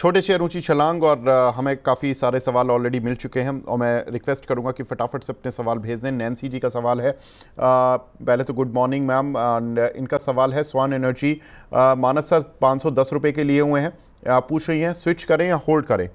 छोटे शेयर ऊंची छलांग, और हमें काफ़ी सारे सवाल ऑलरेडी मिल चुके हैं और मैं रिक्वेस्ट करूंगा कि फटाफट से अपने सवाल भेज दें। नैन्सी जी का सवाल है, पहले तो गुड मॉर्निंग मैम। इनका सवाल है स्वान एनर्जी, मानस सर 510 रुपये के लिए हुए हैं, पूछ रही हैं स्विच करें या होल्ड करें।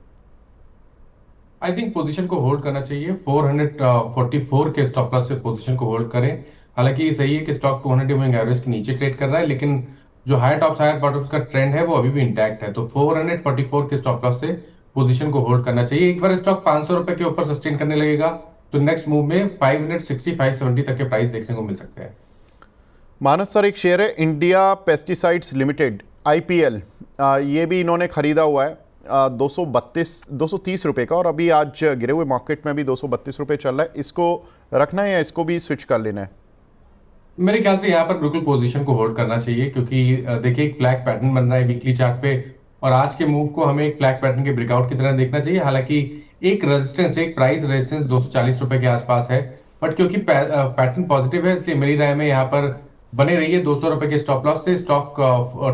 आई थिंक पोजीशन को होल्ड करना चाहिए। 444 के स्टॉप लॉस से पोजीशन को होल्ड करें। हालांकि ये सही है कि स्टॉक 200 मूविंग एवरेज के नीचे ट्रेड कर रहा है, लेकिन जो हायर टॉप्स हायर बॉटम्स का ट्रेंड है वो अभी भी इंटैक्ट है। तो 444 के स्टॉप लॉस से पोजीशन को होल्ड करना चाहिए। एक बार स्टॉक 500 रुपए के ऊपर सस्टेन करने लगेगा तो नेक्स्ट मूव में 560 570 तक के प्राइस देखने को मिल सकते हैं। मानस सर एक शेयर है इंडिया पेस्टिसाइड्स लिमिटेड IPL, ये भी इन्होंने खरीदा हुआ है 230 रुपये का, और अभी आज गिरे हुए मार्केट में भी 232 रुपये चल रहा है। इसको रखना है या इसको भी स्विच कर लेना है? मेरे ख्याल से यहाँ पर बिल्कुल पोजीशन को होल्ड करना चाहिए, क्योंकि देखिए एक ब्लैक पैटर्न बन रहा है वीकली चार्ट पे, और आज के मूव को हमें एक ब्लैक पैटर्न के ब्रेकआउट की तरह देखना चाहिए। हालांकि एक रेजिस्टेंस, एक प्राइस रेजिस्टेंस 240 रुपए के आसपास है, बट क्योंकि पैटर्न पॉजिटिव है इसलिए मेरी राय में यहाँ पर बने रहिए 200 रुपए के स्टॉप लॉस से। स्टॉक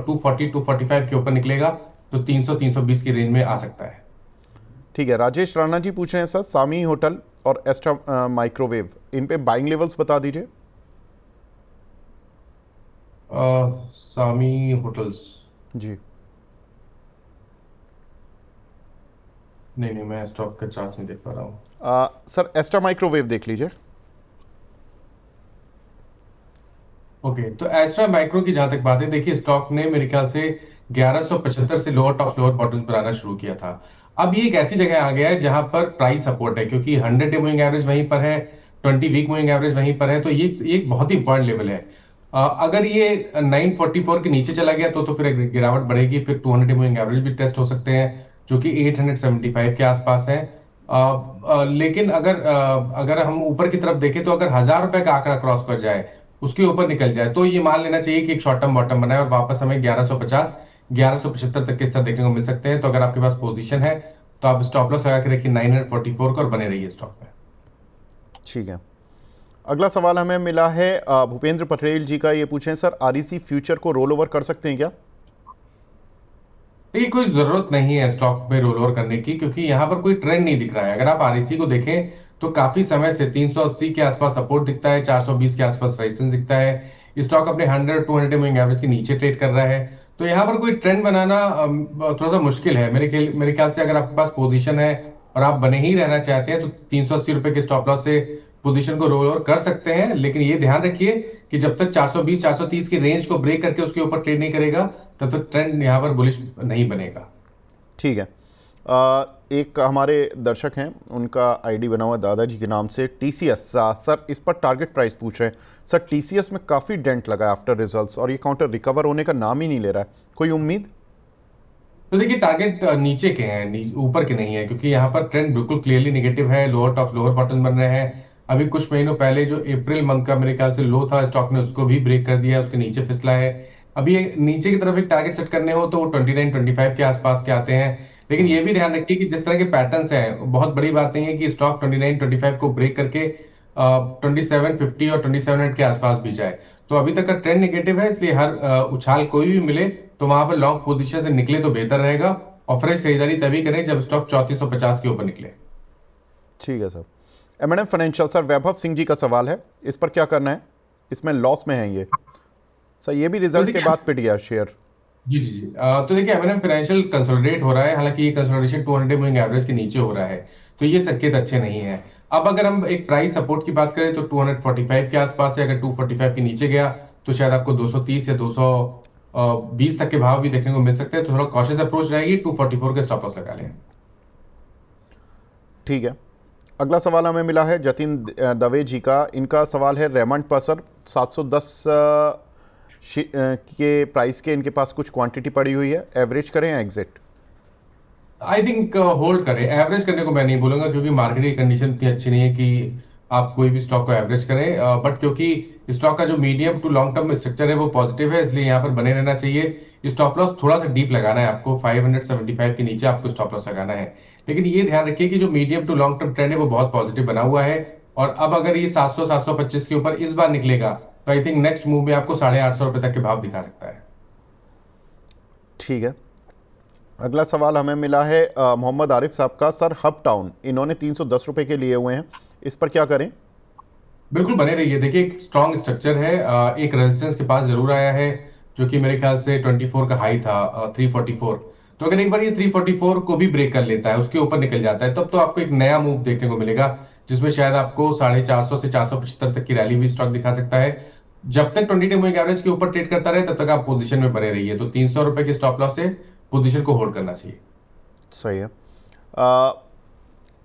240 245 के ऊपर निकलेगा तो 300 320 की रेंज में आ सकता है। ठीक है। राजेश राणा जी पूछ रहे हैं सर सामी होटल और एस्ट्रा माइक्रोवेव, इन पे बाइंग लेवल्स बता दीजिए। सामी होटल्स, जी। नहीं नहीं, मैं स्टॉक का चार्ट नहीं देख पा रहा हूँ। सर एस्ट्रा माइक्रोवेव देख लीजिए। ओके, तो एस्ट्रा माइक्रो की जहां तक बात है, देखिए स्टॉक ने मेरे ख्याल से 1175 से लोअर टॉप लोअर बॉटम्स बनाना शुरू किया था। अब ये एक ऐसी जगह आ गया है जहां पर प्राइस सपोर्ट है, क्योंकि 100 डे मूविंग एवरेज वहीं पर है, 20 वीक मूविंग एवरेज वहीं पर है। तो ये एक बहुत ही इंपॉर्टेंट लेवल है। अगर ये 944 के नीचे चला गया तो फिर एक गिरावट बढ़ेगी, फिर 200 डे मूविंग एवरेज भी टेस्ट हो सकते हैं जो कि 875 के आसपास है। लेकिन अगर हम ऊपर की तरफ देखें तो अगर 1000 रुपए का आंकड़ा क्रॉस कर जाए, उसके ऊपर निकल जाए, तो ये मान लेना चाहिए कि एक शॉर्ट टर्म बॉटम बनाए और वापस हमें 1150 1175 तक के स्तर देखने को मिल सकते हैं। तो अगर आपके पास पोजीशन है तो आप स्टॉप लॉस लगा के रखिए 944 का और बने रहिए स्टॉक में। ठीक है। अगला सवाल हमें मिला है भूपेंद्र पटेल जी का, ये पूछें सर REC फ्यूचर को रोल ओवर कर सकते हैं क्या? देखिए कोई जरूरत नहीं है स्टॉक में रोल ओवर करने की, क्योंकि यहाँ पर कोई ट्रेंड नहीं दिख रहा है। अगर आप आरईसी को देखें तो काफी समय से 380 के आसपास सपोर्ट दिखता है, 420 के आसपास रेजिस्टेंस दिखता है। स्टॉक अपने 100 200 मूविंग एवरेज के नीचे ट्रेड कर रहा है। तो यहाँ पर कोई ट्रेंड बनाना थोड़ा सा मुश्किल है। मेरे ख्याल से अगर आपके पास पोजीशन है और आप बने ही रहना चाहते हैं तो 380 रुपए के स्टॉप लॉस से पोजीशन को रोल ओवर कर सकते हैं। लेकिन ये ध्यान रखिए कि जब तक 420 430 की रेंज को ब्रेक करके उसके ऊपर ट्रेड नहीं करेगा तब तक ट्रेंड यहाँ पर बुलिश नहीं बनेगा। ठीक है। एक हमारे दर्शक हैं, उनका ID बना हुआ दादाजी के नाम से, TCS सर इस पर टारगेट प्राइस पूछ रहे हैं। सर TCS में काफ़ी डेंट लगा है आफ्टर रिजल्ट्स, और ये काउंटर रिकवर होने का नाम ही नहीं ले रहा है, कोई उम्मीद? तो देखिए टारगेट नीचे के हैं, ऊपर के नहीं है, क्योंकि यहाँ पर ट्रेंड बिल्कुल क्लियरली नेगेटिव है। लोअर टॉप लोअर बॉटम बन रहे हैं। अभी कुछ महीनों पहले जो अप्रैल मंथ का मेरे ख्याल से लो था, स्टॉक ने उसको भी ब्रेक कर दिया, उसके नीचे फिसला है। अभी नीचे की तरफ एक टारगेट सेट करने हो तो वो 29 25 के आसपास के आते हैं। लेकिन ये भी ध्यान रखिए कि जिस तरह के पैटर्न्स हैं, बहुत बड़ी बात नहीं है कि स्टॉक 29 25 को ब्रेक करके 2750 और 2700 के आसपास भी जाए। तो अभी तक का ट्रेंड नेगेटिव है, इसलिए हर उछाल कोई भी मिले तो वहां पर लॉन्ग पोजीशन से निकले तो बेहतर रहेगा। और फ्रेश खरीदारी तभी करें जब स्टॉक 3450 के ऊपर निकले। ठीक है सर। M&M फाइनेंशियल सर वैभव सिंह जी का सवाल है, इस पर क्या करना है? इसमें लॉस में है ये सर, ये भी तो रिजल्ट के देखिए, बाद पिट गया शेयर। जी जी जी, तो देखिए एमएनएम फाइनेंशियल कंसोलिडेट हो रहा है। हालांकि ये कंसोलिडेशन 200 मूविंग एवरेज के नीचे हो रहा है, तो ये संकेत अच्छे नहीं है। अब अगर हम एक प्राइस सपोर्ट की बात करें तो 245 के आसपास है। अगर 245 के नीचे गया तो शायद आपको 230 या 220 तक के भाव भी देखने को मिल सकते हैं। तो थोड़ा कॉशियस अप्रोच रहेगी, 244 के स्टॉप लॉस लगा लें। ठीक है। अगला सवाल हमें मिला है जतिन दवे जी का, इनका सवाल है रेमंड पर सर 710 के प्राइस के इनके पास कुछ क्वांटिटी पड़ी हुई है, एवरेज करें या एग्जिट? आई थिंक होल्ड करें। एवरेज करने को मैं नहीं बोलूंगा, क्योंकि मार्केट की कंडीशन इतनी अच्छी नहीं है कि आप कोई भी स्टॉक को एवरेज करें। बट क्योंकि स्टॉक का जो medium to long term structure है वो पॉजिटिव है, इसलिए यहाँ पर बने रहना चाहिए। स्टॉप लॉस थोड़ा सा डीप लगाना है आपको, 575 के नीचे आपको स्टॉप लॉस लगाना है। लेकिन ये ध्यान रखिए कि जो medium to long term trend है वो बहुत पॉजिटिव बना हुआ है। और अब अगर ये 700 725 के ऊपर इस बार निकलेगा तो आई थिंक नेक्स्ट मूव में आपको 850 रुपए तक के भाव दिखा सकता है। ठीक है। अगला सवाल हमें मिला है मोहम्मद आरिफ साहब का। सर हब टाउन इन्होंने 310 रुपये के लिए हुए हैं, इस पर क्या करें? बिल्कुल बने रहिए। देखिए एक स्ट्रॉन्ग स्ट्रक्चर है, एक रेजिस्टेंस के पास जरूर आया है, जो कि मेरे ख्याल से 24 का हाई था, 344। तो अगर एक बार ये 344 को भी ब्रेक कर लेता है, उसके ऊपर निकल जाता है, तब तो आपको एक नया मूव देखने को मिलेगा, जिसमें शायद आपको 450 से 475 तक की रैली भी स्टॉक दिखा सकता है। जब तक 20 डे मूविंग एवरेज के ऊपर ट्रेड करता रहे, तब तक आप पोजीशन में बने रहिए। तो 300 रुपए के स्टॉप लॉस से पोजीशन को होल्ड करना चाहिए। सही है। आ,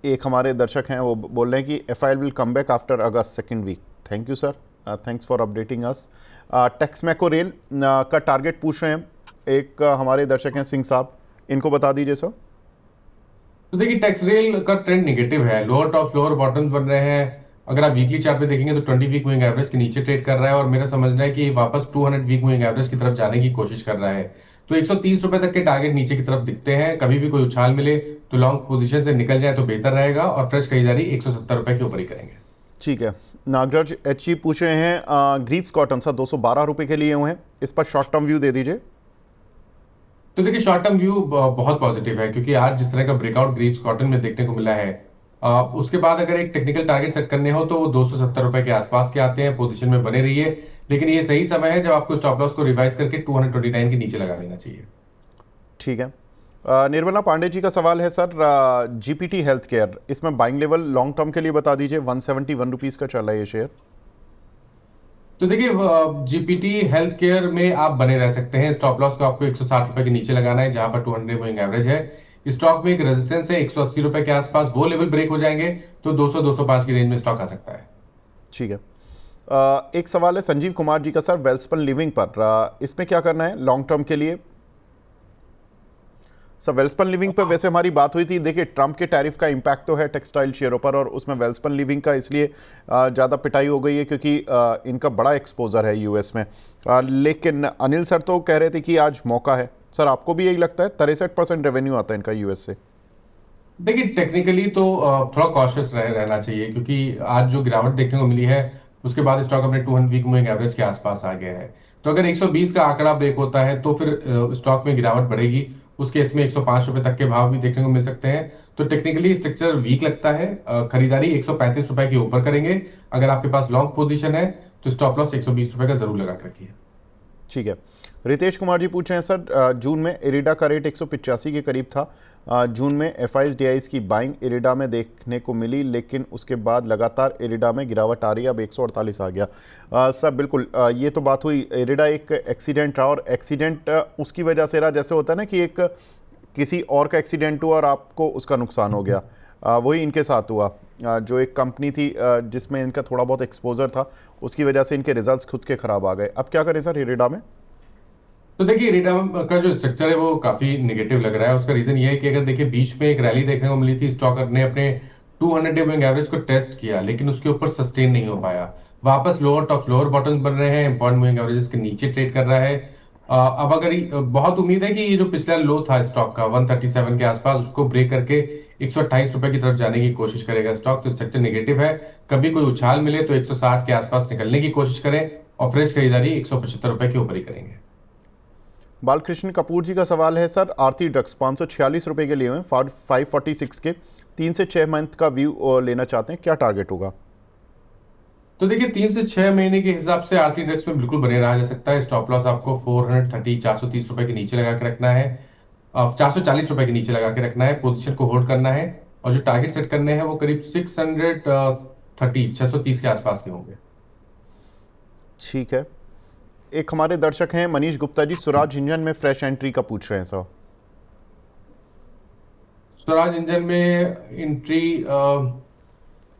एक हमारे दर्शक हैं, वो बोल रहे हैं कि if I will come back after August second week. Thank you sir, thanks for updating us. Texmaco rail का टारगेट पूछ रहे हैं एक हमारे दर्शक हैं सिंह साहब, इनको बता दीजिए सर। तो देखिए टैक्स रेल का ट्रेंड नेगेटिव है, लोअर टॉप लोअर बॉटम बन रहे हैं। अगर आप वीकली चार्ट पे देखेंगे तो 20 वीक मूविंग एवरेज के नीचे ट्रेड कर रहा है, और मेरा समझना है कि वापस 200 वीक मूविंग एवरेज की तरफ जाने की कोशिश कर रहा है। तो 130 रुपए तक के टारगेट नीचे की तरफ दिखते हैं। कभी भी कोई उछाल मिले तो लॉन्ग पोजीशन से निकल जाए तो बेहतर रहेगा, और फ्रेश खरीदारी 170 रुपए के ऊपर ही करेंगे। ठीक है। नागराज एच जी पूछ रहे हैं ग्रीव्स कॉटन सर 212 रुपये के लिए हुए हैं, इस पर शॉर्ट टर्म व्यू दे दीजिए। तो देखिए शॉर्ट टर्म व्यू बहुत पॉजिटिव है, क्योंकि आज जिस तरह का ब्रेकआउट ग्रीव्स कॉटन में देखने को मिला है, उसके बाद अगर एक टेक्निकल टारगेट सेट करने हो तो वो 270 रुपए के आसपास के आते हैं। पोजीशन में बने रहिए, लेकिन ये सही समय है जब आपको स्टॉप लॉस को रिवाइज करके 229 के नीचे लगा लेना चाहिए। ठीक है। निर्मला पांडे जी का सवाल है सर, जीपीटी हेल्थ केयर, इसमें बाइंग लेवल लॉन्ग टर्म के लिए बता दीजिए। 171 रुपीज़ का चल रहा है ये शेयर। तो देखिए जीपीटी हेल्थ केयर में आप बने रह सकते हैं। स्टॉप लॉस को आपको 160 रुपए के नीचे लगाना है, जहां पर 200 मूविंग एवरेज है। स्टॉक में एक रेजिस्टेंस है 180 रुपए के आसपास, वो लेवल ब्रेक हो जाएंगे तो 200 205 की रेंज में स्टॉक आ सकता है। ठीक है। एक सवाल है संजीव कुमार जी का सर, वेल्सपन लिविंग पर, इसमें क्या करना है लॉन्ग टर्म के लिए? सर वेल्सपन लिविंग पर वैसे हमारी बात हुई थी, देखिए ट्रंप के टैरिफ का इम्पैक्ट तो है टेक्सटाइल शेयरों पर, और उसमें वेल्सपन लिविंग का इसलिए ज़्यादा पिटाई हो गई है क्योंकि इनका बड़ा एक्सपोजर है यूएस में। लेकिन अनिल सर तो कह रहे थे कि आज मौका है। सर आपको भी यही लगता है? 63% रेवेन्यू आता है इनका यूएस से। देखिए टेक्निकली तो थोड़ा कॉशियस रहना चाहिए, क्योंकि आज जो गिरावट देखने को मिली है, उसके बाद स्टॉक अपने 200 वीक मूविंग एवरेज के आसपास आ गया है। तो अगर 120 का आंकड़ा ब्रेक होता है तो फिर स्टॉक में गिरावट बढ़ेगी। उस केस में 105 रुपए तक के भाव भी देखने को मिल सकते हैं। तो टेक्निकली स्ट्रक्चर वीक लगता है। खरीदारी 135 रुपए के ऊपर करेंगे। अगर आपके पास लॉन्ग पोजीशन है तो स्टॉप लॉस 120 रुपए का जरूर लगा के रखिए। ठीक है। रितेश कुमार जी पूछ रहे हैं सर, जून में इरिडा का रेट 185 के करीब था। जून में एफआईज डीआईज की बाइंग इरिडा में देखने को मिली, लेकिन उसके बाद लगातार इरिडा में गिरावट आ रही है, अब 148 आ गया। सर बिल्कुल, ये तो बात हुई, इरिडा एक एक्सीडेंट रहा, और एक्सीडेंट उसकी वजह से रहा, जैसे होता है ना कि एक किसी और का एक्सीडेंट हुआ और आपको उसका नुकसान हो गया। वही इनके साथ हुआ। जो एक कंपनी थी जिसमें इनका थोड़ा बहुत एक्सपोजर था, उसकी वजह से इनके रिजल्ट्स खुद के खराब आ गए। अब क्या करें सर इरिडा में? तो देखिए इरिडा का जो स्ट्रक्चर है वो काफी निगेटिव लग रहा है। उसका रीजन ये है कि अगर देखिए बीच में एक रैली देखने को मिली थी, स्टॉक ने अपने 200 डे मूविंग एवरेज को टेस्ट किया, लेकिन उसके ऊपर सस्टेन नहीं हो पाया। वापस लोअर टॉप लोअर बॉटम बन रहे हैं, इम्पॉर्टेंट मूविंग एवरेजेस के नीचे ट्रेड कर रहा है। अब अगर बहुत उम्मीद है कि ये जो पिछला लो था स्टॉक का 137 के आसपास, उसको ब्रेक करके 128 रुपए की तरफ जाने की कोशिश करेगा स्टॉक। तो स्ट्रक्चर नेगेटिव है। कभी कोई उछाल मिले तो 160 के आसपास निकलने की कोशिश करें, और फ्रेश खरीदारी 175 रुपए के ऊपर ही करेंगे। बालकृष्ण कपूर जी का सवाल है सर, आरती ड्रग्स 546 रुपये के लिए हुए, 546 के 3 से 6 मंथ का व्यू लेना चाहते हैं, क्या टारगेट होगा? तो देखिए 3 से 6 महीने के हिसाब से आरती ड्रग्स में बिल्कुल बने रहा जा सकता है। स्टॉप लॉस आपको 430 रुपए के नीचे लगा के रखना है, 440 रुपए के नीचे लगा के रखना है। पोजीशन को होल्ड करना है, और जो टारगेट सेट करने हैं वो करीब 630 के आसपास के होंगे। ठीक है। एक हमारे दर्शक हैं मनीष गुप्ता जी, स्वराज इंजन में फ्रेश एंट्री का पूछ रहे हैं सर। स्वराज इंजन में एंट्री,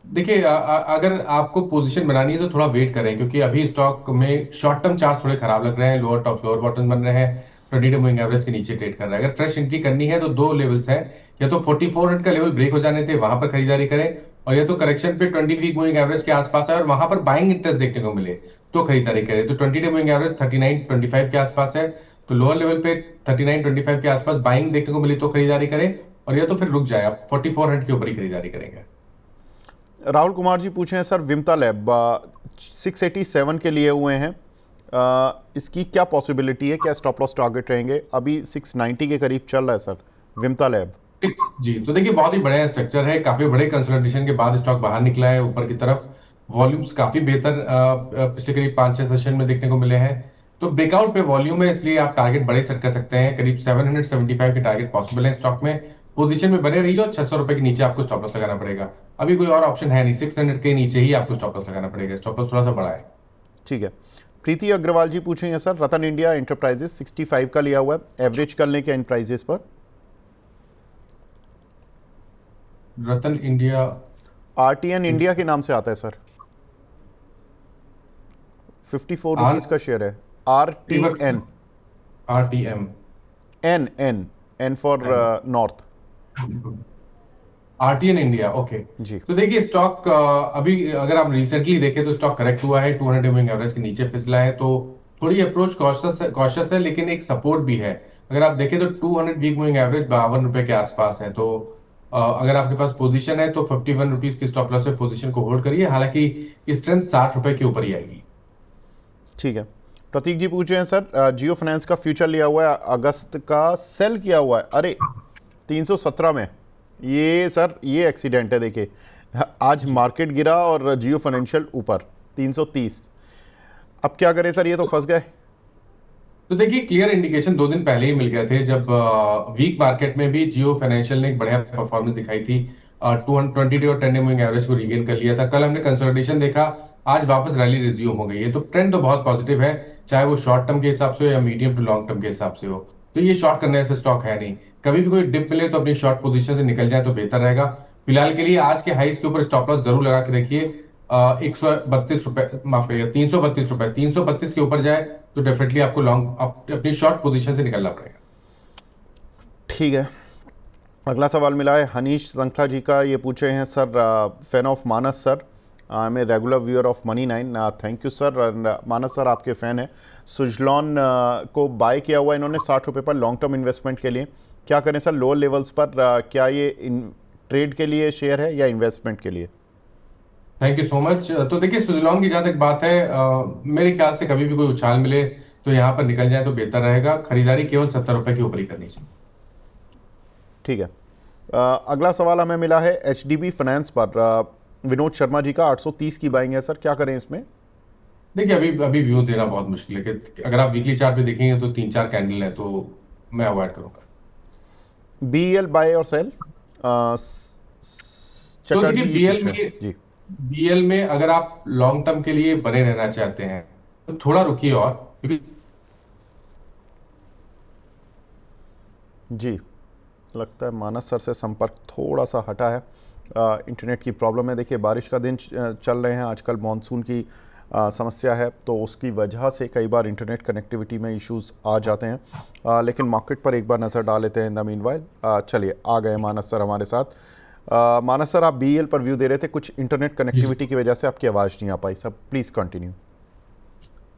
देखिए अगर आपको पोजीशन बनानी है तो थोड़ा वेट करें, क्योंकि अभी स्टॉक में शॉर्ट टर्म चार्ट थोड़े खराब लग रहे हैं। लोअर टॉप लोअर बॉटम बन रहे हैं, 20 डे मूविंग एवरेज के नीचे ट्रेड कर रहा है। अगर फ्रेश एंट्री करनी है तो दो लेवल्स है, या तो 4400 का लेवल ब्रेक हो जाने थे, वहां पर खरीदारी करें, और या तो करेक्शन पे 20 वीक मूविंग एवरेज के आसपास है और वहां पर बाइंग इंटरेस्ट देखने को मिले तो खरीदारी करें। तो 20 डे मूविंग एवरेज 3925 के आसपास है, तो लोअर लेवल पे 3925 के आसपास बाइंग देखने को मिली तो खरीदारी करें, और या तो फिर रुक जाए, आप 4400 के ऊपर ही खरीदारी करेंगे। राहुल कुमार जी पूछे हैं सर, विमता लैब 687 के लिए हुए हैं, इसकी क्या पॉसिबिलिटी है, क्या स्टॉप लॉस टारगेट रहेंगे? अभी 690 के करीब चल रहा है सर विमता लैब। जी, तो देखिए बहुत ही बढ़िया स्ट्रक्चर है, काफी बड़े कंसोलिडेशन के बाद स्टॉक बाहर निकला है ऊपर की तरफ। वॉल्यूम्स काफी बेहतर पिछले करीब 5-6 सेशन में देखने को मिले हैं। तो ब्रेकआउट पे वॉल्यूम है, इसलिए आप टारगेट बड़े सेट कर सकते हैं। करीब 775 के टारगेट पॉसिबल है स्टॉक में। पोजीशन में बने रहिए और 600 रुपए के नीचे आपको स्टॉप लॉस लगाना पड़ेगा। अभी कोई और ऑप्शन है नहीं, 600 के नीचे ही आपको स्टॉप लॉस लगाना पड़ेगा। स्टॉप लॉस थोड़ा सा बड़ा है। ठीक है। प्रीति अग्रवाल जी पूछेंगे सर, रतन इंडिया एंटरप्राइजेस 65 का लिया हुआ है, एवरेज कर लें क्या इन प्राइजेस पर? रतन इंडिया आरटीएन इंडिया के नाम से आता है सर, 54 रुपीज का शेयर है। R T N, RTM N N N for north. RTN India, okay. जी तो देखिए स्टॉक अभी अगर आप रिसेंटली देखें तो स्टॉक करेक्ट हुआ है, 200 मूविंग एवरेज के नीचे फिसला है, तो थोड़ी अप्रोच कॉशियस है, लेकिन एक सपोर्ट भी है। अगर आप देखें तो 200 वीक मूविंग एवरेज 52 रुपए के आसपास है। तो अगर आपके पास पोजीशन है तो 51 रुपीज की स्टॉप लॉस पे पोजीशन को होल्ड करिए, हालांकि स्ट्रेंथ 60 रुपए के ऊपर ही आएगी। ठीक है। प्रतीक जी पूछ रहे हैं सर, जियो फाइनेंस का फ्यूचर लिया हुआ है, अगस्त का सेल किया हुआ है, अरे 317 में। ये सर ये एक्सीडेंट है, देखिए आज मार्केट गिरा और जियो फाइनेंशियल ऊपर 330। अब क्या करें सर, ये तो फंस गए। तो देखिए क्लियर इंडिकेशन 2 दिन पहले ही मिल गए थे, जब वीक मार्केट में भी जियो फाइनेंशियल ने एक बढ़िया परफॉर्मेंस दिखाई थी। 220 डे और 10 मूविंग एवरेज को रीगेन कर लिया था। कल हमने कंसोलिडेशन देखा, आज वापस रैली रिज्यूम हो गई है। तो ट्रेंड तो बहुत पॉजिटिव है, चाहे वो शॉर्ट टर्म के हिसाब से हो या मीडियम टू लॉन्ग टर्म के हिसाब से हो। तो ये शॉर्ट करने से स्टॉक है नहीं। कभी भी कोई डिप मिले तो अपनी शॉर्ट पोजीशन से निकल जाए तो बेहतर रहेगा। फिलहाल के लिए आज के हाइस के ऊपर स्टॉप लॉस जरूर लगा के रखिए। 132 रुपए, माफ करिए 332 रुपए, 332 के ऊपर जाए तो डेफिनेटली आपको लॉन्ग अपनी शॉर्ट पोजीशन से निकलना पड़ेगा। ठीक है। अगला सवाल मिला है हनीश संखला जी का, ये पूछे हैं sir, fan of Manas sir, I am a regular viewer of money 9, thank you sir. Manas sir आपके फ़ैन हैं। सुजलॉन को बाय किया हुआ इन्होंने 60 रुपये पर लॉन्ग टर्म इन्वेस्टमेंट के लिए, क्या करें सर लोअर लेवल्स पर? क्या ये ट्रेड के लिए शेयर है या इन्वेस्टमेंट के लिए? Thank you so much. तो देखिए सुजलॉन की जहां तक बात है, मेरे ख्याल से कभी भी कोई उछाल मिले तो यहाँ पर निकल जाए तो बेहतर रहेगा। खरीदारी केवल 70 रुपए के ऊपर ही करनी चाहिए। ठीक है। अगला सवाल हमें मिला है एचडीबी फाइनेंस पर, विनोद शर्मा जी का 830 की बाइंग है सर, क्या करें इसमें? देखिए अभी अभी व्यू देना बहुत मुश्किल है, कि अगर आप वीकली चार्ट पे देखेंगे तो 3-4 कैंडल है, तो मैं अवॉइड करूंगा। बीएल बाय और सेल? तो देखिए चटर्जी जी बीएल पूछ रहे हैं में जी। बीएल में अगर आप लॉन्ग टर्म के लिए बने रहना चाहते हैं तो थोड़ा रुकिए, और क्योंकि जी लगता है मानस सर से संपर्क थोड़ा सा हटा है, इंटरनेट की प्रॉब्लम है। देखिए बारिश का दिन चल रहे हैं, आजकल मानसून की समस्या है, तो उसकी वजह से कई बार इंटरनेट कनेक्टिविटी में इश्यूज आ जाते हैं। लेकिन मार्केट पर एक बार नज़र डाल लेते हैं इन द मीनवाइल। चलिए आ गए मानस सर हमारे साथ। मानस सर आप बीएल पर व्यू दे रहे थे, कुछ इंटरनेट कनेक्टिविटी की वजह से आपकी आवाज़ नहीं आ पाई सर, प्लीज़ कंटिन्यू।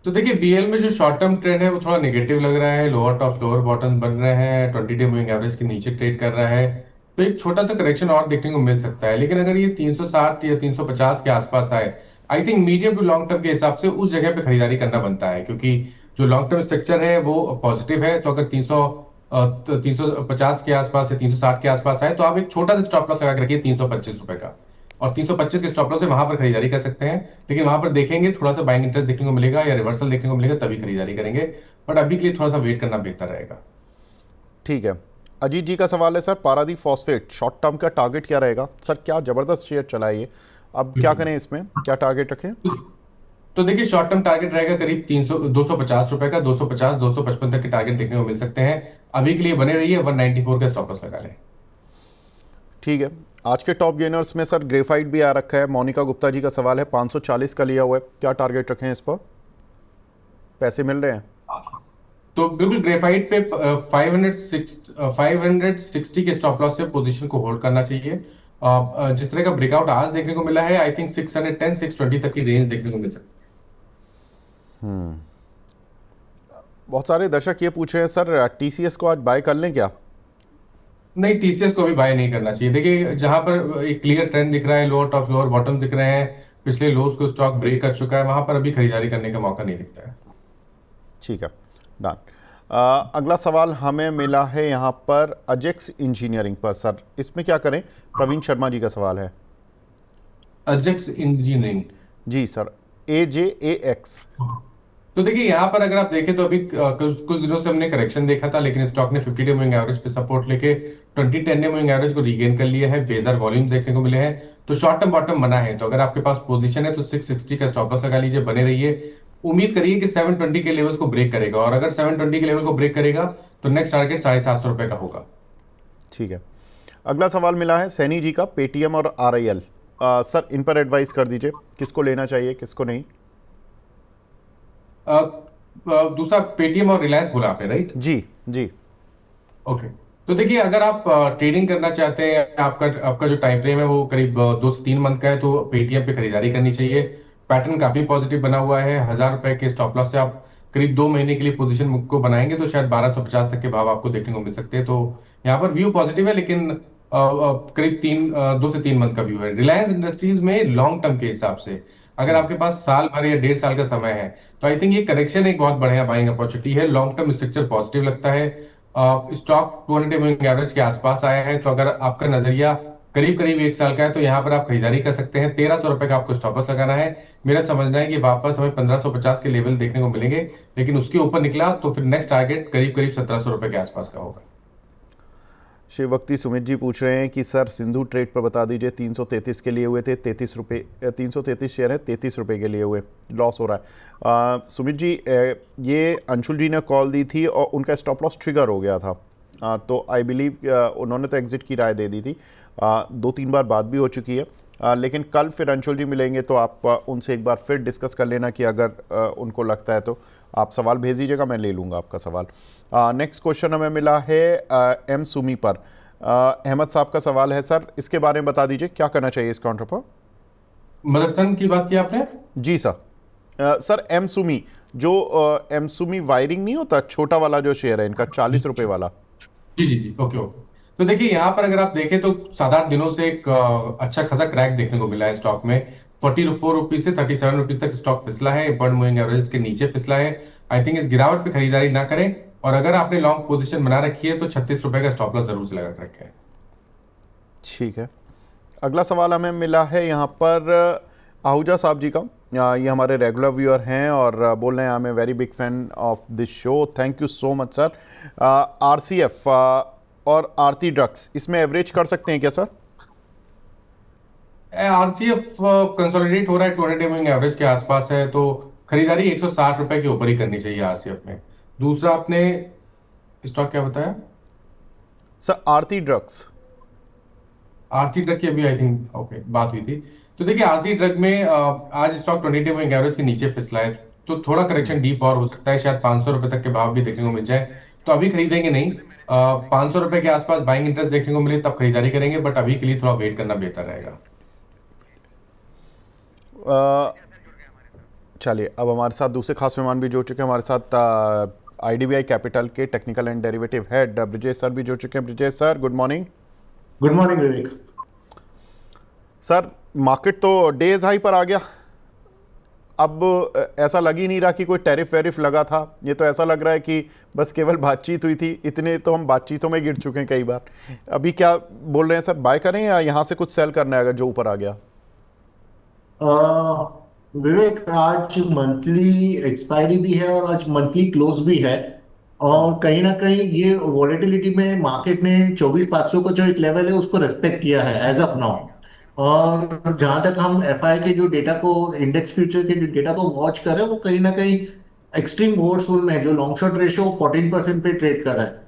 तो देखिए बीएल में जो शॉर्ट टर्म ट्रेंड है वो थोड़ा नेगेटिव लग रहा है। लोअर टॉप लोअर बॉटम बन रहे हैं, 20 डे मूविंग एवरेज के नीचे ट्रेड कर रहा है। तो एक छोटा सा करेक्शन और देखने को मिल सकता है, लेकिन अगर ये 360 या 350 के आसपास आए, I think medium to long term के हिसाब से उस जगह पे खरीदारी करना बनता है, क्योंकि जो लॉन्ग टर्म स्ट्रक्चर है वो पॉजिटिव है। तो अगर 350 के आसपास या 360 के आसपास आए तो आप एक छोटा सा स्टॉप लॉस लगा के रखिए 325 रुपए का, और 325 के स्टॉप लॉस से वहां पर खरीदारी कर सकते हैं। लेकिन वहां पर देखेंगे थोड़ा सा बाइंग इंटरेस्ट देखने को मिलेगा या रिवर्सल देखने को मिलेगा, तभी खरीदारी करेंगे। बट अभी के लिए थोड़ा सा वेट करना बेहतर रहेगा। ठीक है। अजीत जी का सवाल है sir, Paradip phosphate short term का टारगेट क्या रहेगा सर? क्या ज़बरदस्त शेयर चला है ये, अब क्या करें इसमें, क्या टारगेट रखें? तो देखिए शॉर्ट टर्म टारगेट रहेगा करीब 250 रुपए का, 250 255 तक के टारगेट देखने को मिल सकते हैं। अभी के लिए बने रहिए, 194 का स्टॉप लॉस लगा लें। ठीक है। आज के टॉप गेनर्स में सर ग्रेफाइट भी आ रखा है, मोनिका गुप्ता जी का सवाल है, 540 का लिया हुआ है, क्या टारगेट रखें इस पर? पैसे मिल रहे हैं? तो बिल्कुल ग्रेफाइट पे 560 के स्टॉप लॉस से पोजीशन को होल्ड करना चाहिए। जिस तरह का ब्रेकआउट आज देखने को मिला है, आई थिंक 610 620 तक की रेंज देखने को मिल सकती है। बहुत सारे दर्शक ये पूछ रहे हैं सर, टीसीएस को आज बाय कर लें क्या? नहीं, टीसीएस को भी बाय नहीं करना चाहिए। देखिए जहां पर एक क्लियर ट्रेंड दिख रहा है, लोअर टॉप लोअर बॉटम दिख रहे हैं, पिछले लोज को स्टॉक ब्रेक कर चुका है, वहां पर अभी खरीदारी करने का मौका नहीं दिखता है। ठीक है, डन। अगला सवाल हमें मिला है यहाँ पर अजेक्स इंजीनियरिंग पर। सर इसमें क्या करें? प्रवीण शर्मा जी का सवाल है। AJAX engineering. जी सर, AJAX। तो देखिए यहाँ पर अगर आप देखें तो अभी कुछ कुछ दिनों से हमने करेक्शन देखा था, लेकिन स्टॉक ने 50 डे मूविंग एवरेज पे सपोर्ट लेके 20 10 डे मूविंग एवरेज को रीगेन कर लिया है। बेहतर वॉल्यूम देखने को मिले हैं, तो शॉर्ट टर्म बॉटम बना है। तो अगर आपके पास पोजीशन है तो 660 का स्टॉप लॉस लगा लीजिए, बने रहिए। उम्मीद करिए कि 720 के लेवल्स को ब्रेक करेगा, और अगर 720 के लेवल को ब्रेक करेगा तो नेक्स्ट टारगेट 750 रुपए का होगा। ठीक है, अगला सवाल मिला है सैनी जी का, पेटीएम और RIL। सर इन पर एडवाइस कर दीजिए, किसको लेना चाहिए किसको नहीं? दूसरा पेटीएम और रिलायंस बोला आपने, राइट? जी जी। ओके। तो देखिए अगर आप ट्रेडिंग करना चाहते हैं, आपका आपका जो टाइम फ्रेम है वो करीब 2 से 3 मंथ का है, तो पेटीएम पे खरीदारी करनी चाहिए। पैटर्न काफी पॉजिटिव बना हुआ है। 1000 रुपए के स्टॉप लॉस से आप करीब 2 महीने के लिए पोजीशन को बनाएंगे तो शायद 1250 तक के भाव आपको देखने को मिल सकते हैं। तो यहाँ पर व्यू पॉजिटिव है, लेकिन करीब 2 से 3 मंथ का व्यू है। रिलायंस इंडस्ट्रीज में लॉन्ग टर्म के हिसाब से अगर आपके पास साल भर या 1.5 साल का समय है, तो आई थिंक ये करेक्शन एक बहुत बढ़िया बाइंग अपॉर्चुनिटी है। लॉन्ग टर्म स्ट्रक्चर पॉजिटिव लगता है। स्टॉक 200 मूविंग एवरेज के आसपास आया है, तो अगर आपका नजरिया करीब करीब 1 साल का है तो यहाँ पर आप खरीदारी कर सकते हैं। 1300 रुपए का आपको स्टॉप लॉस लगाना है। मेरा समझना है कि वापस हमें 1550 के लेवल देखने को मिलेंगे, लेकिन उसके ऊपर निकला तो फिर नेक्स्ट टारगेट करीब करीब 1700 रुपए के आसपास का होगा। शिवभक्ति सुमित जी पूछ रहे हैं कि सर सिंधु ट्रेड पर बता दीजिए, 333 के लिए हुए थे, 33 रुपये, 333 शेयर है, 33 रुपये के लिए हुए, लॉस हो रहा है। सुमित जी, ये अंशुल जी ने कॉल दी थी और उनका स्टॉप लॉस ट्रिगर हो गया था। तो आई बिलीव उन्होंने तो एग्जिट की राय दे दी थी। 2-3 बार बात भी हो चुकी है। लेकिन कल फिर अंशुल जी मिलेंगे तो आप उनसे एक बार फिर डिस्कस कर लेना कि अगर उनको लगता है तो आप सवाल भेज दीजिएगा, मैं ले लूँगा आपका सवाल। नेक्स्ट क्वेश्चन हमें मिला है एम सुमी पर। अहमद साहब का सवाल है, सर इसके बारे में बता दीजिए क्या करना चाहिए इस काउंटर पर? मदरसन की बात की आपने? जी सर। सर एम सुमी, जो एम सुमी वायरिंग नहीं होता, छोटा वाला जो शेयर है इनका, 40 रुपये वाला। जी जी जी, ओके ओके। तो देखिए यहाँ पर अगर आप देखें तो 7-8 दिनों से एक अच्छा खासा क्रैक देखने को मिला है स्टॉक में। 44 रुपीज से 37 रुपीज तक स्टॉक फिसला है, बर्न मूविंग एवरेज के नीचे फिसला है। आई थिंक इस गिरावट पे खरीदारी ना करें, और अगर आपने लॉन्ग पोजीशन बना रखी है तो 36 रुपए का स्टॉप लॉस जरूर से लगा के रखें। ठीक है, अगला सवाल हमें मिला है यहाँ पर आहूजा साहब जी का। ये हमारे रेगुलर व्यूअर हैं और बोल रहे हैं I am a very big fan of this show, thank you so much sir. RCF और आरती ड्रग्स, इसमें एवरेज कर सकते हैं क्या सर? आरसीएफ कंसोलिडेट हो रहा है, 200 डे मूविंग एवरेज के आसपास है, तो खरीदारी 160 रुपए के ऊपर ही करनी चाहिए आरसीएफ में। दूसरा आपने स्टॉक क्या बताया? सर आरती ड्रग्स। आरती ड्रग की अभी आई थिंक ओके बात हुई थी। तो देखिए आरती ड्रग में आज स्टॉक 20 डे मूविंग एवरेज के नीचे फिसला है, तो थोड़ा करेक्शन डीप और हो सकता है, शायद 500 रुपए तक के भाव भी देखने को मिल जाए। तो अभी खरीदेंगे नहीं, 500 रुपए के आसपास बाइंग इंटरेस्ट देखने को मिले तब खरीदारी करेंगे, बट अभी के लिए थोड़ा वेट करना बेहतर रहेगा। चलिए, अब हमारे साथ दूसरे खास मेहमान भी जुड़ चुके हैं। हमारे साथ IDBI कैपिटल के technical and derivative head Brijesh sir भी जुड़ चुके हैं। Brijesh sir good morning. Good morning Vivek. Sir market तो डेज हाई पर आ गया, अब ऐसा लग ही नहीं रहा कि कोई टैरिफ वैरिफ लगा था। ये तो ऐसा लग रहा है कि बस केवल बातचीत हुई थी, इतने तो हम बातचीतों में गिर चुके हैं कई बार। अभी क्या बोल रहे हैं सर, बाय करें या यहाँ से कुछ सेल करना है अगर जो ऊपर आ गया? विवेक, आज मंथली एक्सपायरी भी है और आज मंथली क्लोज भी है, और कहीं ना कहीं ये वॉलेटिलिटी में मार्केट ने 24,500 का जो एक लेवल है उसको रेस्पेक्ट किया है एज ऑफ नाउ। और जहां तक हम एफआई के जो डेटा को, इंडेक्स फ्यूचर के जो डेटा को वॉच कर रहे हैं, वो कहीं ना कहीं एक्सट्रीम ओवरसोल्ड में जो लॉन्ग शॉर्ट रेशियो 14% पे ट्रेड कर रहा है।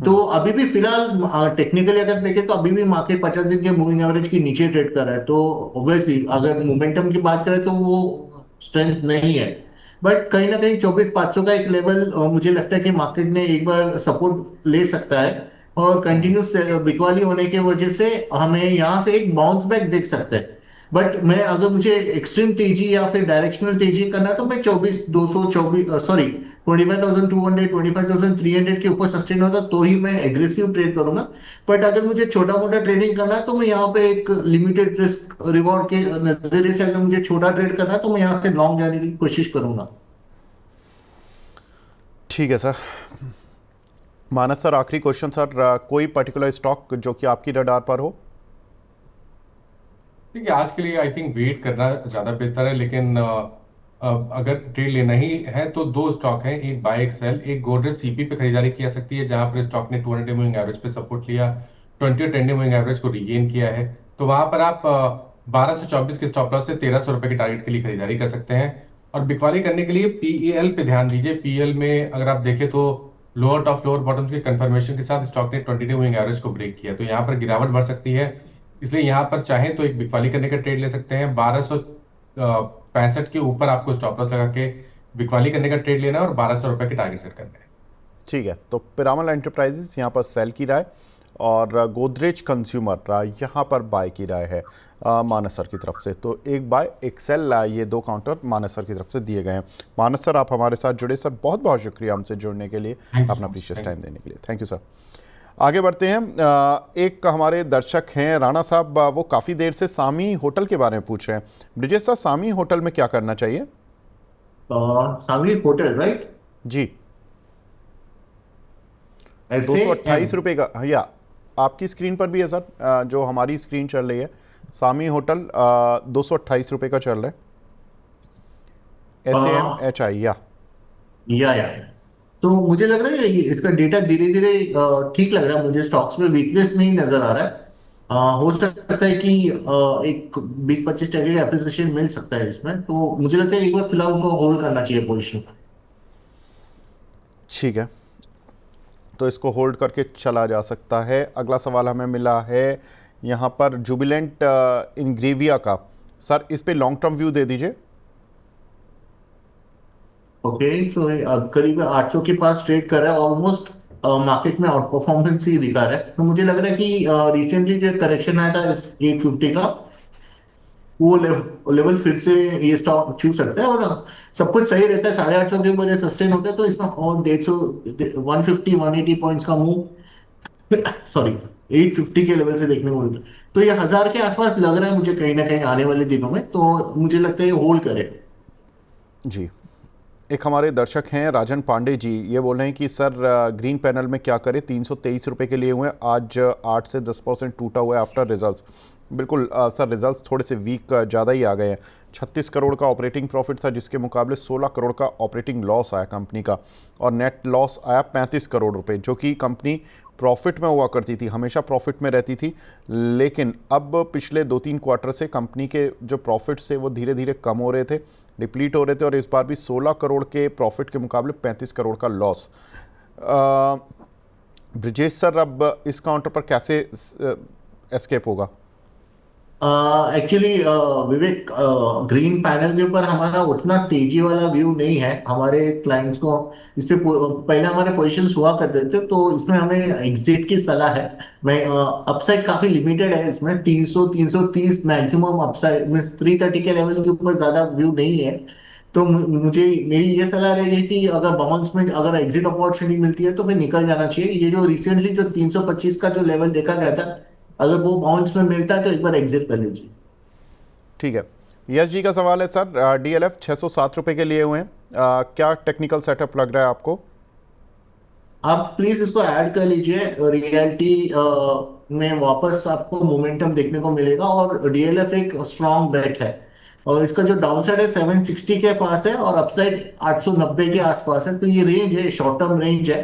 तो अभी भी फिलहाल टेक्निकली अगर देखें तो अभी भी मार्केट 50 दिन के मूविंग एवरेज के नीचे ट्रेड कर रहा है। तो ऑब्वियसली अगर मोमेंटम की बात करें तो वो स्ट्रेंथ नहीं है, बट कहीं ना कहीं 24,500 का एक लेवल मुझे लगता है कि मार्केट ने एक बार सपोर्ट ले सकता है, और कंटिन्यूस बिकवाली होने की वजह से हमें यहाँ से एक बाउंस बैक देख सकते हैं। बट मैं अगर मुझे एक्सट्रीम तेजी या फिर डायरेक्शनल तेजी करना है तो मैं 25,200 25,300 के ऊपर सस्टेन होता तो ही मैं एग्रेसिव ट्रेड करूंगा। बट अगर मुझे छोटा मोटा ट्रेडिंग करना है तो मैं यहाँ पे एक लिमिटेड रिस्क रिवॉर्ड के नजरिए से, अगर मुझे छोटा ट्रेड करना है तो मैं यहाँ से लॉन्ग जाने की कोशिश करूंगा। ठीक है सर। मानस सर, आखिरी क्वेश्चन सर, कोई पर्टिकुलर स्टॉक जो कि आपकी रडार पर हो? ठीक है, आज के लिए आई थिंक वेट करना ज्यादा बेहतर है, लेकिन अगर ट्रेड लेना ही है तो दो स्टॉक हैं, एक बाय एक सेल। एक गोदरेज सीपी पे खरीदारी की जा सकती है, जहां पर स्टॉक ने 200 मूविंग एवरेज पे सपोर्ट लिया, 20 और 10 मूविंग एवरेज को रिगेन किया है। तो वहां पर आप 1224 के स्टॉप लॉस से 1300 रुपए के टारगेट के लिए खरीदारी कर सकते हैं। और बिकवाली करने के लिए पीईएल पे ध्यान दीजिए। पीईएल में अगर आप देखें तो लोअर टॉप लोअर बॉटम के कंफर्मेशन के साथ स्टॉक ने 20 मूविंग एवरेज को ब्रेक किया, तो यहाँ पर गिरावट बढ़ सकती है। इसलिए यहाँ पर चाहें तो एक बिकवाली करने का ट्रेड ले सकते हैं। 1265 के ऊपर आपको स्टॉप लॉस लगा के बिकवाली करने का ट्रेड लेना है और 1200 रुपए के टारगेट सेट करना है। ठीक है, तो पिरामल एंटरप्राइजेस यहाँ पर सेल की राय और गोदरेज कंज्यूमर यहाँ पर बाय की राय है मानस सर की तरफ से। तो एक बाय एक सेल, ये दो काउंटर मानस सर की तरफ से दिए गए हैं। मानस सर, आप हमारे साथ जुड़े, सर बहुत बहुत शुक्रिया हमसे जुड़ने के लिए, अपना प्रीशियस टाइम देने के लिए। Thank you sir. आगे बढ़ते हैं। एक हमारे दर्शक हैं राणा साहब, वो काफ़ी देर से सामी होटल के बारे में पूछ रहे हैं। ब्रिजेश सर, सामी होटल में क्या करना चाहिए? सामी होटल, राइट? जी, ऐसे 228 रुपये का, या आपकी स्क्रीन पर भी है सर, जो हमारी स्क्रीन चल रही है, सामी होटल 228 रुपये का चल रहा है। SAMHI, या तो मुझे लग रहा है इसका डेटा धीरे धीरे ठीक लग रहा है। मुझे स्टॉक्स में वीकनेस नहीं नजर आ रहा है। हो सकता है कि एक 20-25% का एप्रिसिएशन मिल सकता है इसमें। तो मुझे लगता है एक बार फिलहाल उनको होल्ड करना चाहिए पोजीशन। ठीक है, तो इसको होल्ड करके चला जा सकता है। अगला सवाल हमें मिला है यहाँ पर जुबिलेंट इंग्रेविया का। सर, इस पे लॉन्ग टर्म व्यू दे दीजिए। ओके, सो करीब 800 के पास ट्रेड कर रहा है। ऑलमोस्ट मार्केट में आउट परफॉर्मेंस ही दिखा रहा है। तो मुझे लग रहा है कि रिसेंटली जो करेक्शन आया था 850 का, वो लेवल फिर से ये स्टॉक छू सकता है। और सब कुछ सही रहता है, 850 के ऊपर ये सस्टेन होता है, तो इसमें और 150 180 पॉइंट्स का मूव सॉरी 850 के लेवल से देखने को मिलता है। तो ये 1000 के आसपास लग रहा है मुझे कहीं ना कहीं आने वाले दिनों में। तो मुझे लगता है ये होल्ड करे। जी, एक हमारे दर्शक हैं राजन पांडे जी, ये बोल रहे हैं कि सर ग्रीन पैनल में क्या करें, 323 रुपये के लिए हुए हैं, आज 8 से 10% टूटा हुआ है आफ्टर रिजल्ट्स। बिल्कुल सर, रिजल्ट्स थोड़े से वीक ज़्यादा ही आ गए हैं। 36 करोड़ का ऑपरेटिंग प्रॉफिट था, जिसके मुकाबले 16 करोड़ का ऑपरेटिंग लॉस आया कंपनी का, और नेट लॉस आया 35 करोड़ रुपए, जो कि कंपनी प्रॉफिट में हुआ करती थी, हमेशा प्रॉफिट में रहती थी। लेकिन अब पिछले 2-3 क्वार्टर से कंपनी के जो प्रॉफिट्स थे वो धीरे धीरे कम हो रहे थे, डिप्लीट हो रहे थे, और इस बार भी 16 करोड़ के प्रॉफिट के मुकाबले 35 करोड़ का लॉस। ब्रिजेश सर, अब इस काउंटर पर कैसे एस्केप होगा? एक्चुअली विवेक, ग्रीन पैनल के ऊपर हमारा उतना तेजी वाला व्यू नहीं है। हमारे क्लाइंट्स को इस पे पहले हमारे पोजीशंस हुआ करते थे, तो इसमें हमें एग्जिट की सलाह है। मैं अपसाइड काफी लिमिटेड है इसमें, 300 330 मैक्सिमम अपसाइड में, 330 के लेवल के ऊपर ज्यादा व्यू नहीं है। तो मुझे मेरी ये सलाह रहेगी कि अगर बाउंस में अगर एग्जिट अपॉर्चुनिटी मिलती है तो फिर निकल जाना चाहिए। ये जो रिसेंटली जो 325 का जो लेवल देखा गया था, अगर वो बाउंस में मिलता है तो एक बार एग्जिट कर लीजिए। ठीक है, यश जी का सवाल है सर, DLF 607 रुपये के लिए हुए हैं, क्या टेक्निकल सेटअप लग रहा है आपको? आप प्लीज इसको ऐड कर लीजिए। रियलिटी में वापस आपको मोमेंटम देखने को मिलेगा, और डीएलएफ एक स्ट्रॉन्ग बेट है। और इसका जो डाउन साइड है 760 के पास है, और अपसाइड 890 के आसपास है। तो ये रेंज है, शॉर्ट टर्म रेंज है।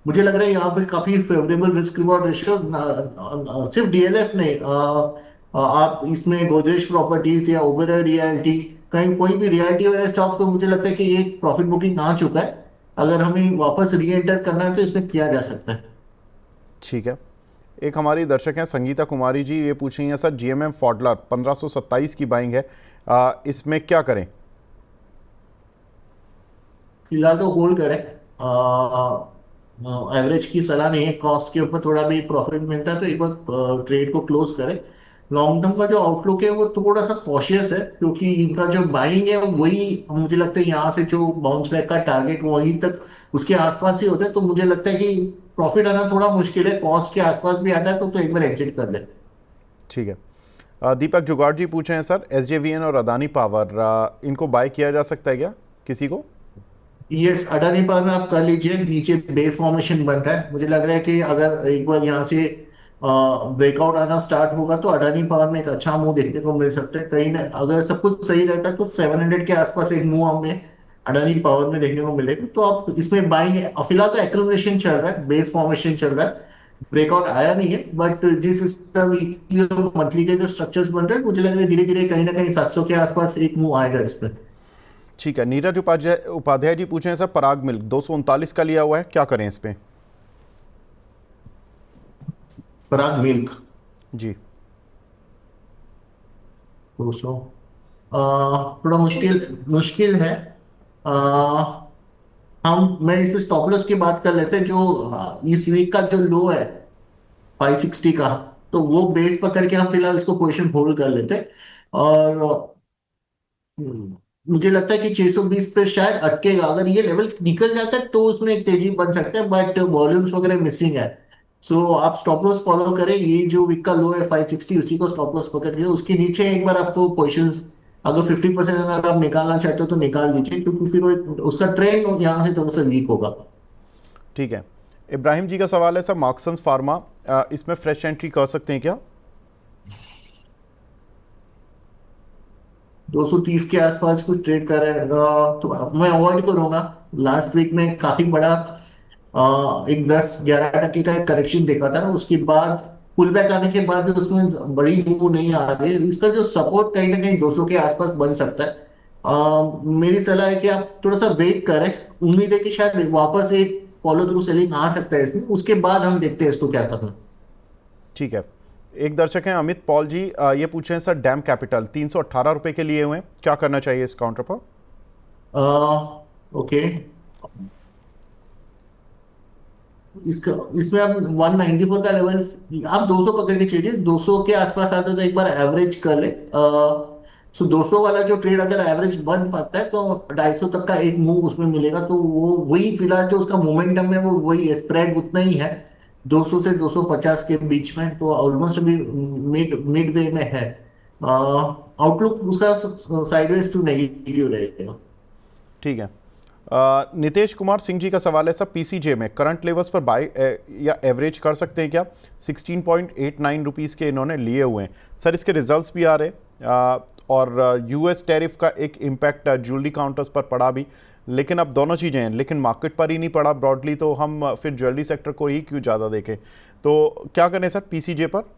मुझे लग रहा है यहाँ पे काफी फेवरेबल रिस्क रिवॉर्ड रेशियो। सिर्फ डीएलएफ नहीं, आप इसमें गोदरेज प्रॉपर्टीज या ओबेरॉय रियल्टी, कहीं कोई भी रियल्टी वाले स्टॉक्स पे मुझे लगता है कि एक प्रॉफिट बुकिंग आ चुका है। अगर हमें वापस री एंटर करना है तो इसमें किया जा सकता है। ठीक है, एक हमारी दर्शक हैं संगीता कुमारी जी, ये पूछ रही हैं सर, GMM फॉडलर 1527 की बाइंग है, इसमें क्या करें? फिलहाल तो होल्ड करें। एवरेज की सलाह नहीं है। कॉस्ट के ऊपर थोड़ा भी प्रॉफिट मिलता है तो एक बार ट्रेड को क्लोज करें। लॉन्ग टर्म का जो आउटलुक है वो थोड़ा सा कॉशियस है, क्योंकि इनका जो बाइंग है वही मुझे लगता है यहाँ से जो बाउंस बैक का टारगेट वहीं तक उसके आसपास ही होता है। तो मुझे लगता है कि प्रॉफिट आना थोड़ा मुश्किल है। कॉस्ट के आसपास भी आता है तो एक बार एग्जिट कर ले। ठीक है, दीपक जुगाड़ जी पूछे हैं सर, SJVN और अदानी पावर, इनको बाय किया जा सकता है क्या किसी को? यस, अडानी पावर में आप कर लीजिए। नीचे बेस फॉर्मेशन बन रहा है, मुझे लग रहा है कि अगर एक बार यहाँ से ब्रेकआउट आना स्टार्ट होगा तो अडानी पावर में एक अच्छा मूव देखने को मिल सकता है। कहीं ना अगर सब कुछ सही रहता है तो 700 के आसपास एक मूव हमें अडानी पावर में देखने को मिलेगा, तो आप इसमें बाइंग। फिलहाल तो एक्यूमुलेशन चल रहा है, बेस फॉर्मेशन चल रहा है, ब्रेकआउट आया नहीं है। बट जिस वीकली और मंथली के जो स्ट्रक्चर्स बन रहे हैं, मुझे लग रहा है धीरे धीरे कहीं ना कहीं 700 के आसपास एक मूव आएगा इस पर। ठीक है, नीरज उपाध्याय उपाध्याय जी पूछे हैं सर, पराग मिल्क 239 का लिया हुआ है, क्या करें इस पे? पराग मिल्क जी। 200 थोड़ा मुश्किल मुश्किल है। आ, मैं इस पे स्टॉप लॉस की बात कर लेते हैं। जो इस वीक का जो लो है 560 का, तो वो बेस पकड़ के हम फिलहाल इसको पोजीशन होल्ड कर लेते हैं। और मुझे लगता है कि 620 पे शायद अटकेगा। अगर ये लेवल निकल जाता है तो उसमें एक तेजी बन सकता है, बट वॉल्यूम्स वगैरह मिसिंग है। सो आप स्टॉप लॉस फॉलो करें। ये जो वीक का लो है 560, उसी को स्टॉप लॉस पकड़ के उसके नीचे एक बार आपको पोजिशंस अगर 50% अगर आप निकालना चाहते हो तो निकाल दीजिए, क्योंकि फिर वो उसका ट्रेंड यहाँ से थोड़ा सा वीक होगा। ठीक है, इब्राहिम जी का सवाल है सर, मार्क्सन्स फार्मा इसमें फ्रेश एंट्री कर सकते हैं क्या? 230 के आसपास कुछ ट्रेड कर रहे हैं, तो मैं अवॉइड करूंगा। लास्ट वीक में काफी बड़ा एक 10-11% का एक करेक्शन देखा था, उसके बाद पुल बैक आने के बाद भी उसमें बड़ी मूव नहीं आ रही है। इसका जो सपोर्ट कहीं ना कहीं 200 के आसपास बन सकता है। मेरी सलाह है कि आप थोड़ा सा वेट करें। उम्मीद है कि शायद वापस एक फॉलो थ्रू सेलिंग आ सकता है इसमें, उसके बाद हम देखते हैं इसको क्या करना। ठीक है, एक दर्शक हैं अमित पॉल जी, ये पूछे हैं सर, डैम कैपिटल 318 रुपए के लिए हुए हैं, क्या करना चाहिए इस काउंटर पर? ओके, इसका इसमें आप 194 का लेवल आप 200 पकड़ के चलिए। 200 के आसपास आता है तो एक बार एवरेज कर ले। सो 200 वाला जो ट्रेड अगर एवरेज बन पाता है तो 250 तक का एक मूव उसमें मिलेगा। तो वो वही फिलहाल जो उसका मोमेंटम है वो वही स्प्रेड उतना ही है 200 से 250 के बीच में। तो ऑलमोस्ट अभी मिड मिड वे में है। आउटलुक उसका साइडवेज टू नेगेटिव रहेगा। ठीक है, नितेश कुमार सिंह जी का सवाल है सर, पीसीजे में करंट लेवल्स पर बाय या एवरेज कर सकते हैं क्या? 16.89 रुपीज़ के इन्होंने लिए हुए हैं सर, इसके रिजल्ट्स भी आ रहे हैं और यूएस टैरिफ का एक इम्पैक्ट ज्वेलरी काउंटर्स पर पड़ा भी, लेकिन अब दोनों चीज़ें हैं, लेकिन मार्केट पर ही नहीं पड़ा ब्रॉडली, तो हम फिर ज्वेलरी सेक्टर को ही क्यों ज़्यादा देखें? तो क्या करें सर पीसीजे पर?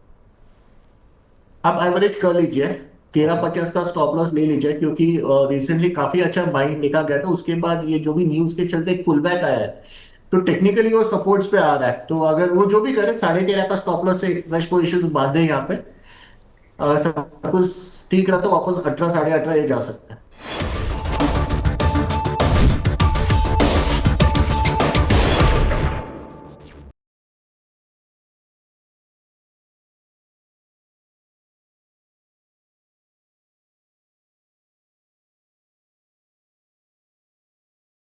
आप एवरेज कर लीजिए, 1350 का स्टॉप लॉस ले लीजिए, क्योंकि रिसेंटली काफी अच्छा बाइंग देखा गया था। उसके बाद ये जो भी न्यूज के चलते एक पुल बैक आया है, तो टेक्निकली वो सपोर्ट्स पे आ रहा है। तो अगर वो जो भी करे 13.5 का स्टॉप लॉस से फ्रेश पोजिशन बांधे यहाँ पे, सब कुछ ठीक रहा तो वापस 18 18.5 ये जा सकता है।